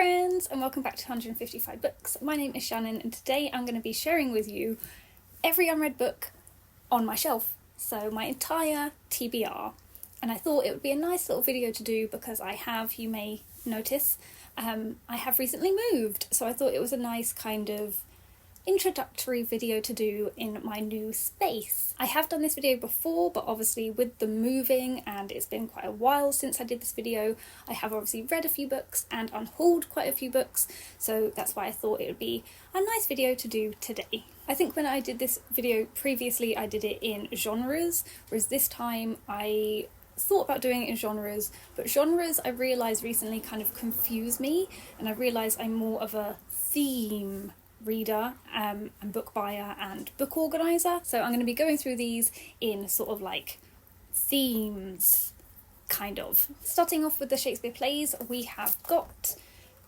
friends, and welcome back to 155 Books. My name is Shannon, and today I'm going to be sharing with you every unread book on my shelf, so my entire TBR. And I thought it would be a nice little video to do because I have, you may notice, I have recently moved, so I thought it was a nice kind of introductory video to do in my new space. I have done this video before, but obviously with the moving, and it's been quite a while since I did this video, I have obviously read a few books and unhauled quite a few books, so that's why I thought it would be a nice video to do today. I think when I did this video previously I did it in genres, whereas this time I thought about doing it in genres, but genres I realised recently kind of confuse me, and I realised I'm more of a theme reader and book buyer and book organiser, so I'm going to be going through these in sort of like themes, kind of. Starting off with the Shakespeare plays, we have got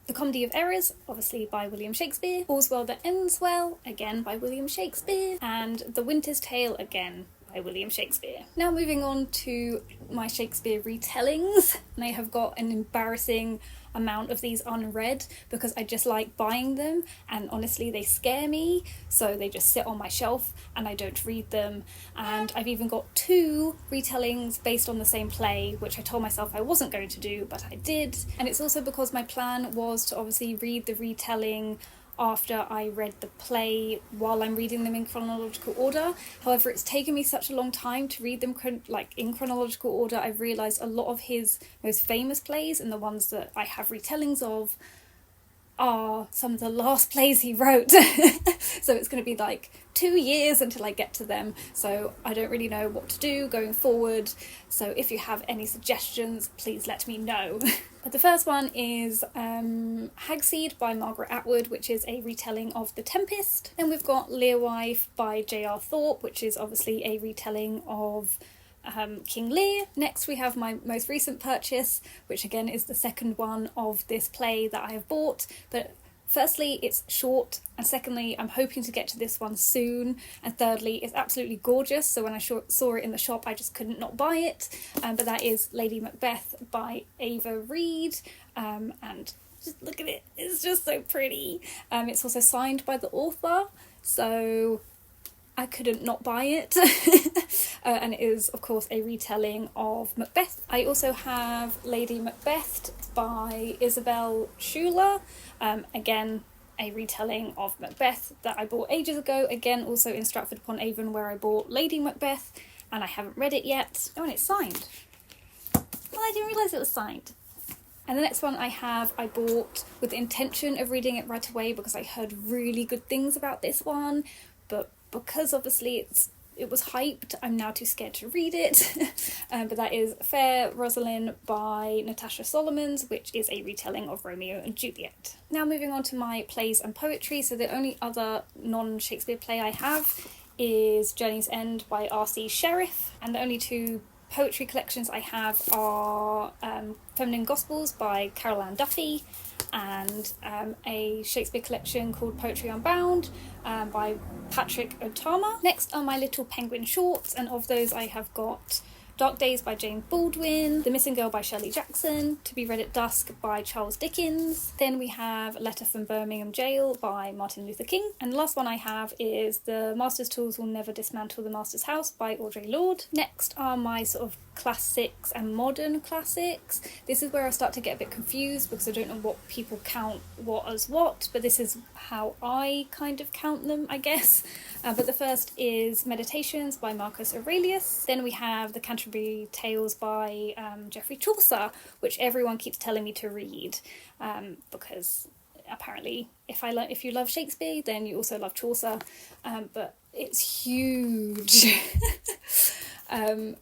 The Comedy of Errors, obviously by William Shakespeare, All's Well That Ends Well, again by William Shakespeare, and The Winter's Tale, again by William Shakespeare. Now moving on to my Shakespeare retellings, and I have got an embarrassing amount of these unread because I just like buying them, and honestly they scare me, so they just sit on my shelf and I don't read them. And I've even got 2 retellings based on the same play, which I told myself I wasn't going to do, but I did. And it's also because my plan was to obviously read the retelling after I read the play while I'm reading them in chronological order. However, it's taken me such a long time to read them in chronological order. I've realised a lot of his most famous plays and the ones that I have retellings of are some of the last plays he wrote. So it's going to be like 2 years until I get to them, so I don't really know what to do going forward, so if you have any suggestions please let me know. But the first one is Hagseed by Margaret Atwood, which is a retelling of The Tempest. Then we've got Learwife by J.R. Thorpe, which is obviously a retelling of King Lear. Next we have my most recent purchase, which again is the second one of this play that I have bought, but firstly it's short, and secondly I'm hoping to get to this one soon, and thirdly it's absolutely gorgeous, so when I saw it in the shop I just couldn't not buy it. But that is Lady Macbeth by Ava Reid, and just look at it, it's just so pretty. It's also signed by the author, so I couldn't not buy it. And it is of course a retelling of Macbeth. I also have Lady Macbeth by Isabel Schuler, again a retelling of Macbeth that I bought ages ago, again also in Stratford-upon-Avon where I bought Lady Macbeth, and I haven't read it yet. Oh, and it's signed. Well, I didn't realise it was signed. And the next one I bought with the intention of reading it right away because I heard really good things about this one, but because obviously it was hyped, I'm now too scared to read it. But that is Fair Rosalind by Natasha Solomons, which is a retelling of Romeo and Juliet. Now moving on to my plays and poetry, so the only other non-Shakespeare play I have is Journey's End by R.C. Sheriff, and the only 2 poetry collections I have are Feminine Gospels by Carol Ann Duffy, and a Shakespeare collection called Poetry Unbound by Patrick Otama. Next are my little penguin shorts, and of those I have got Dark Days by Jane Baldwin, The Missing Girl by Shirley Jackson, To Be Read at Dusk by Charles Dickens. Then we have A Letter from Birmingham Jail by Martin Luther King. And the last one I have is The Master's Tools Will Never Dismantle the Master's House by Audre Lorde. Next are my sort of classics and modern classics. This is where I start to get a bit confused because I don't know what people count what as what, but this is how I kind of count them, I guess. But the first is Meditations by Marcus Aurelius. Then we have The Canterbury Tales by Geoffrey Chaucer, which everyone keeps telling me to read, because apparently if you love Shakespeare then you also love Chaucer, but it's huge. And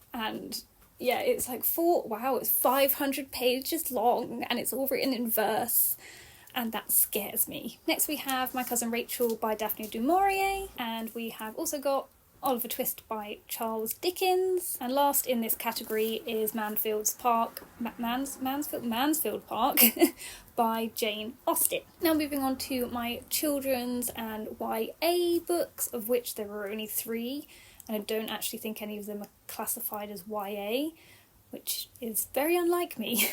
yeah, it's like it's 500 pages long, and it's all written in verse, and that scares me. Next we have My Cousin Rachel by Daphne du Maurier, and we have also got Oliver Twist by Charles Dickens, and last in this category is Mansfield Park by Jane Austen. Now moving on to my children's and YA books, of which there were only 3, and I don't actually think any of them are classified as YA, which is very unlike me.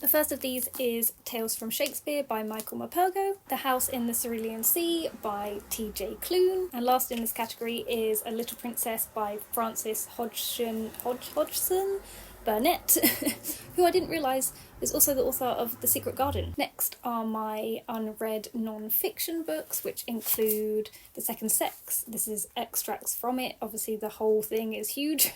The first of these is Tales from Shakespeare by Michael Morpurgo, The House in the Cerulean Sea by T.J. Clune, and last in this category is A Little Princess by Frances Hodgson Burnett, who I didn't realise is also the author of The Secret Garden. Next are my unread non-fiction books, which include The Second Sex. This is extracts from it. Obviously the whole thing is huge,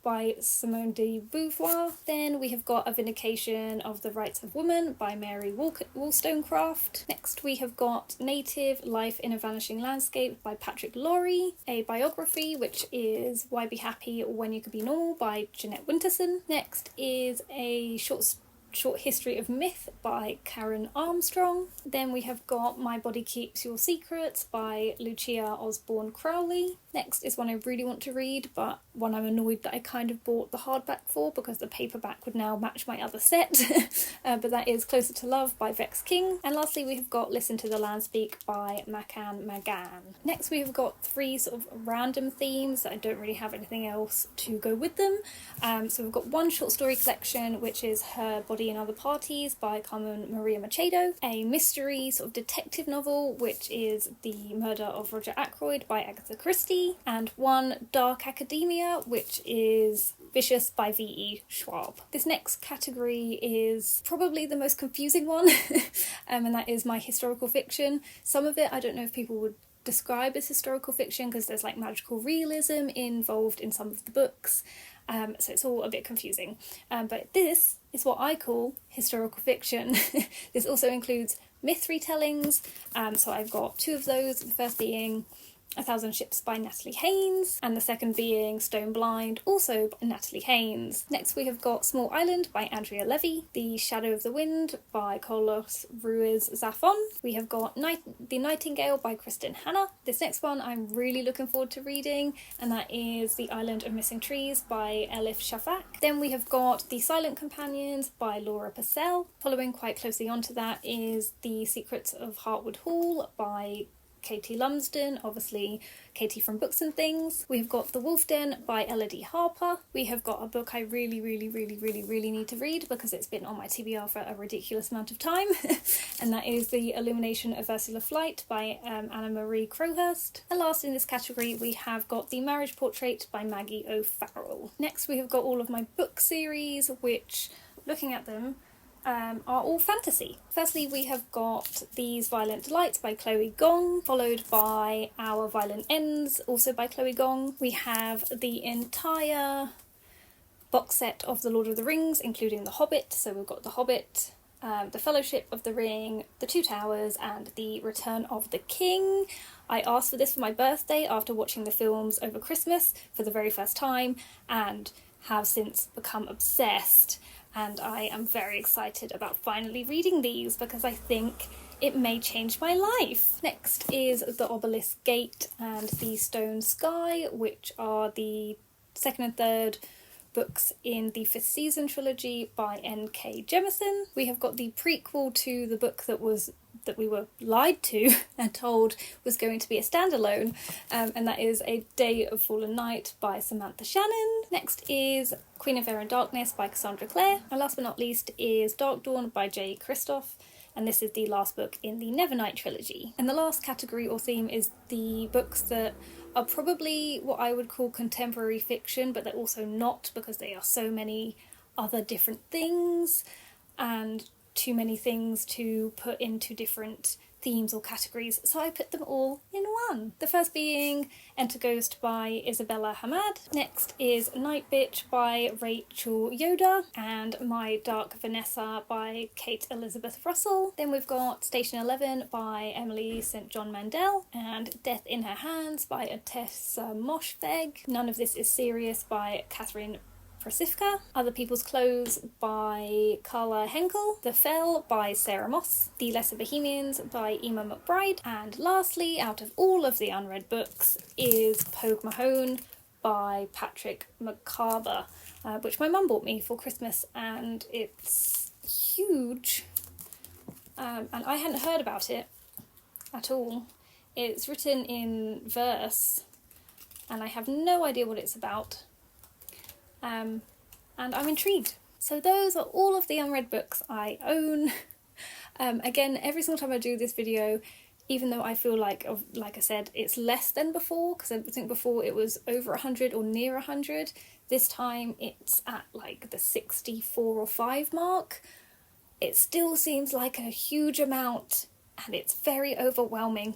by Simone de Beauvoir. Then we have got A Vindication of the Rights of Woman by Mary Wollstonecraft. Next we have got Native Life in a Vanishing Landscape by Patrick Lowry. A biography, which is Why Be Happy When You Could Be Normal by Jeanette Winterson. Next is a short history of myth by Karen Armstrong. Then we have got My Body Keeps Your Secrets by Lucia Osborne Crowley. Next is one I really want to read, but one I'm annoyed that I kind of bought the hardback for because the paperback would now match my other set. But that is Closer to Love by Vex King. And lastly we have got Listen to the Land Speak by Macan Magan. Next we have got three sort of random themes that I don't really have anything else to go with them. So we've got one short story collection, which is Her Body in Other Parties by Carmen Maria Machado, a mystery sort of detective novel, which is The Murder of Roger Ackroyd by Agatha Christie, and one dark academia, which is Vicious by V.E. Schwab. This next category is probably the most confusing one, and that is my historical fiction. Some of it I don't know if people would describe as historical fiction because there's like magical realism involved in some of the books, so it's all a bit confusing. But this is what I call historical fiction. This also includes myth retellings, so I've got two of those, the first being A Thousand Ships by Natalie Haynes, and the second being Stone Blind, also by Natalie Haynes. Next we have got Small Island by Andrea Levy, The Shadow of the Wind by Carlos Ruiz Zafón. We have got The Nightingale by Kristen Hanna. This next one I'm really looking forward to reading, and that is The Island of Missing Trees by Elif Shafak. Then we have got The Silent Companions by Laura Purcell. Following quite closely onto that is The Secrets of Heartwood Hall by Katie Lumsden, obviously Katie from Books and Things. We've got The Wolf Den by Elodie Harper. We have got a book I really need to read because it's been on my TBR for a ridiculous amount of time, and that is The Illumination of Ursula Flight by Anna Marie Crowhurst. And last in this category we have got The Marriage Portrait by Maggie O'Farrell. Next we have got all of my book series, which, looking at them, are all fantasy. Firstly we have got These Violent Delights by Chloe Gong, followed by Our Violent Ends, also by Chloe Gong. We have the entire box set of The Lord of the Rings, including The Hobbit, so we've got The Hobbit, The Fellowship of the Ring, The Two Towers, and The Return of the King. I asked for this for my birthday after watching the films over Christmas for the very first time, and have since become obsessed. And I am very excited about finally reading these because I think it may change my life. Next is The Obelisk Gate and The Stone Sky, which are the second and third books in the Fifth Season trilogy by N.K. Jemisin. We have got the prequel to the book that we were lied to and told was going to be a standalone, and that is A Day of Fallen Night by Samantha Shannon. Next is Queen of Air and Darkness by Cassandra Clare, and last but not least is Dark Dawn by J. Christoph, and this is the last book in the Nevernight trilogy. And the last category or theme is the books that are probably what I would call contemporary fiction, but they're also not because they are so many other different things and too many things to put into different themes or categories, so I put them all in one. The first being Enter Ghost by Isabella Hamad. Next is Night Bitch by Rachel Yoder, and My Dark Vanessa by Kate Elizabeth Russell. Then we've got Station 11 by Emily St. John Mandel, and Death in Her Hands by Atessa Moshfegh. None of This Is Serious by Catherine Prasifka, Other People's Clothes by Carla Henkel, The Fell by Sarah Moss, The Lesser Bohemians by Emma McBride, and lastly, out of all of the unread books, is Pogue Mahone by Patrick McCarver, which my mum bought me for Christmas, and it's huge, and I hadn't heard about it at all. It's written in verse, and I have no idea what it's about. and I'm intrigued. So those are all of the unread books I own. Again, every single time I do this video, even though I feel like I said, it's less than before, because I think before it was over 100 or near 100. This time it's at like the 64 or 5 mark. It still seems like a huge amount, and it's very overwhelming.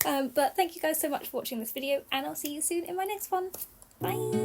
But thank you guys so much for watching this video, and I'll see you soon in my next one. Bye!